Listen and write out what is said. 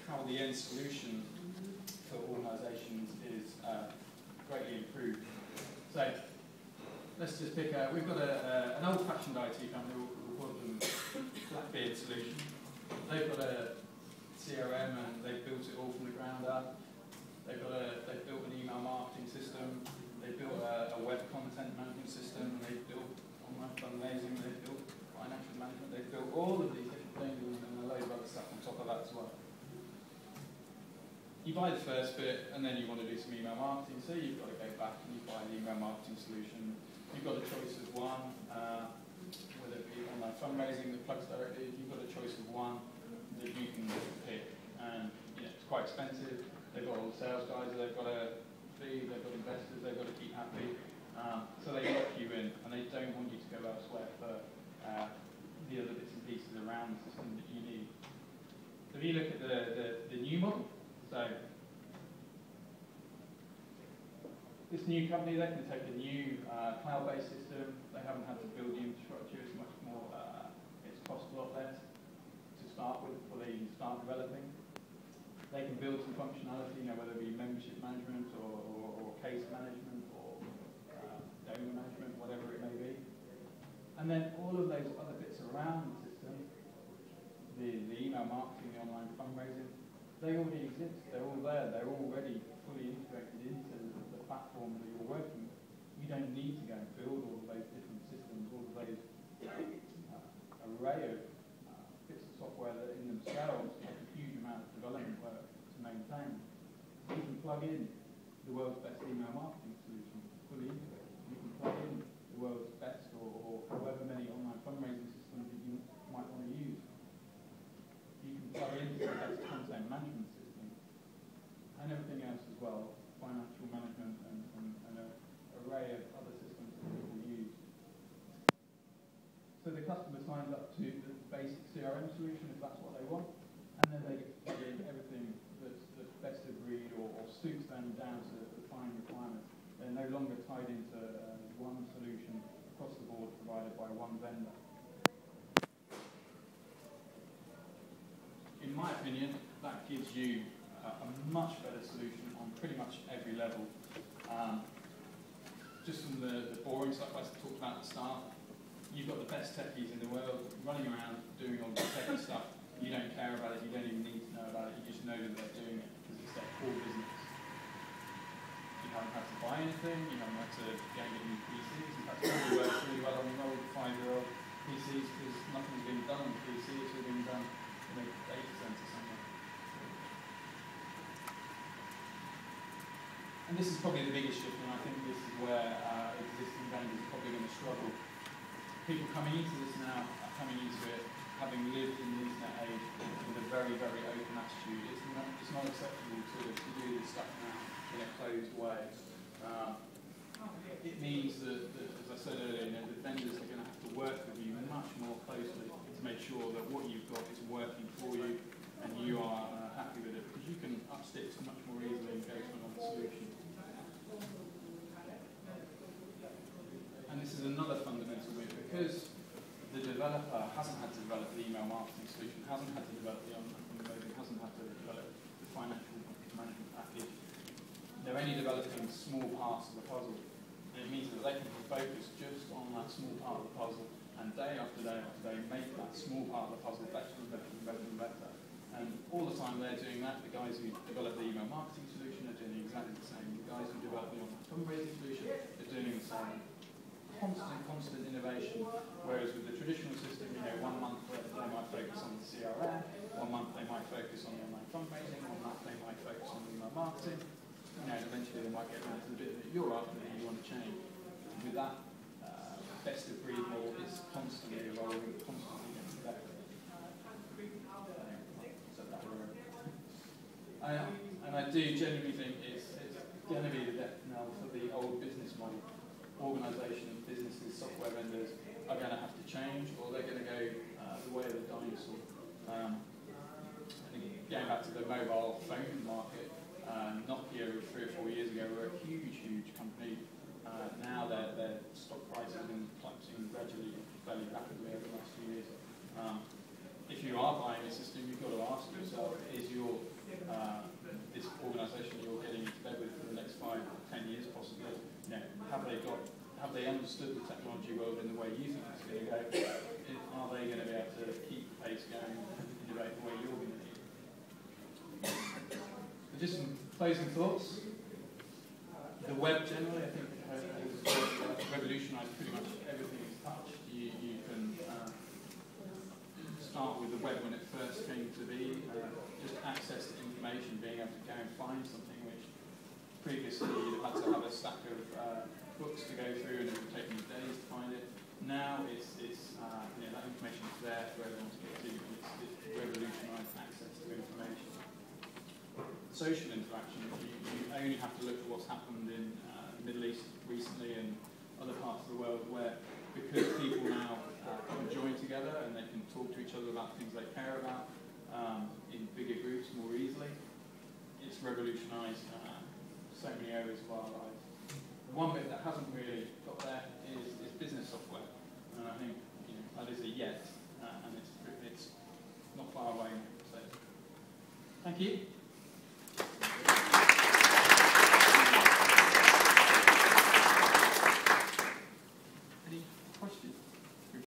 how the end solution for organisations is greatly improved. So let's just pick we've got an old-fashioned IT company, we'll call them Blackbeard Solution. They've got a CRM and they've built it all from the ground up. They've built an email marketing system. They've built a web content management system. They've built online fundraising. They've built financial management. They've built all of these different things and a load of other stuff on top of that as well. You buy the first bit and then you want to do some email marketing, so you've got to go back and you buy an email marketing solution. You've got a choice of one, whether it be online fundraising that plugs directly. You've got a choice of one that you can pick, and it's quite expensive. They've got all the sales guys, they've got a fee, they've got investors, they've got to keep happy. So they lock you in, and they don't want you to go elsewhere for the other bits and pieces around the system that you need. So if you look at the new model, so this new company, they can take a new cloud-based system. They haven't had to build the infrastructure. It's much more, it's cost a lot less to start with before they even start developing. They can build some functionality, whether it be membership management or case management or donor management, whatever it may be. And then all of those other bits around the system, the email marketing, the online fundraising, they already exist. They're all there. They're already fully integrated into the platform that you're working with. You don't need to go and build all of those different systems, all of those array of bits of software that in themselves take a huge amount of development work to maintain. You can plug in the world's best email marketing solution fully integrated. You can plug in the world's best or however many online fundraising systems that you might want to use. You can plug into the best content management system and everything else as well, financial management and an array of other systems that people use. So the customer signs up to the basic CRM solution if that's what they want, and then they get to plug in everything that's best of breed or suits them down to the fine requirements. They're no longer tied into one solution across the board provided by one vendor. In my opinion, that gives you a much better solution on pretty much every level. Just from the boring stuff I talked about at the start, you've got the best techies in the world running around doing all the techie stuff. You don't care about it, you don't even need to know about it, you just know that they're doing it because it's their core business. You haven't had to buy anything, you haven't had to go and get new PCs. In fact, it really works really well on the old 5-year-old PCs because nothing's been done on the PC, it's all been done in a data center somewhere. And this is probably the biggest shift, and I think this is where existing vendors are probably going to struggle. People coming into this now are coming into it having lived in the internet age with a very, very open attitude. It's not acceptable to do this stuff now in a closed way. It means that, as I said earlier, the vendors are going to have to work with you much more closely to make sure that what you've got is working for you and you are happy with it, because you can up sticks much more easily and go to another solution. And this is another fundamental bit, because the developer hasn't had to develop the email marketing solution, hasn't had to develop the online fundraising, hasn't had to develop the financial management package. They're only developing small parts of the puzzle. And it means that they can focus just on that small part of the puzzle, and day after day after day make that small part of the puzzle better and better and better and better. And all the time they're doing that, the guys who develop the email marketing solution are doing exactly the same. The guys who develop the online fundraising solution are doing the same. Constant innovation. Whereas with the traditional system, 1 month they might focus on the CRM, 1 month they might focus on the online fundraising, 1 month they might focus on email marketing. And eventually they might get down to the bit that you're after that you want to change. And with that, best of breed model is constantly evolving, constantly getting better. And I do genuinely think it's going to be the death knell for the old business model. Organisations, businesses, software vendors are going to have to change, or they're going to go the way of the dinosaur. And again, going back to the mobile phone market, Nokia 3 or 4 years ago were a huge, huge company. Now their stock price has been collapsing gradually, fairly rapidly over the last few years. If you are buying a system, you've got to ask yourself, is your have they understood the technology world in the way you think it's going to go? Are they going to be able to keep the pace going and innovate the way you're going to need? So just some closing thoughts. The web generally, I think, has revolutionised pretty much everything it's touched. You can start with the web when it first came to be, just access to information, being able to go and find something which previously you'd have had to have a stack of books to go through and it would take you days to find it. Now that information is there for everyone to get to, and it's revolutionised access to information. Social interaction, you only have to look at what's happened in the Middle East recently and other parts of the world where, because people now can join together and they can talk to each other about things they care about in bigger groups more easily, it's revolutionised so many areas of our lives. One bit that hasn't really got there is business software, and I think that is a yet, and it's not far away. So, thank you.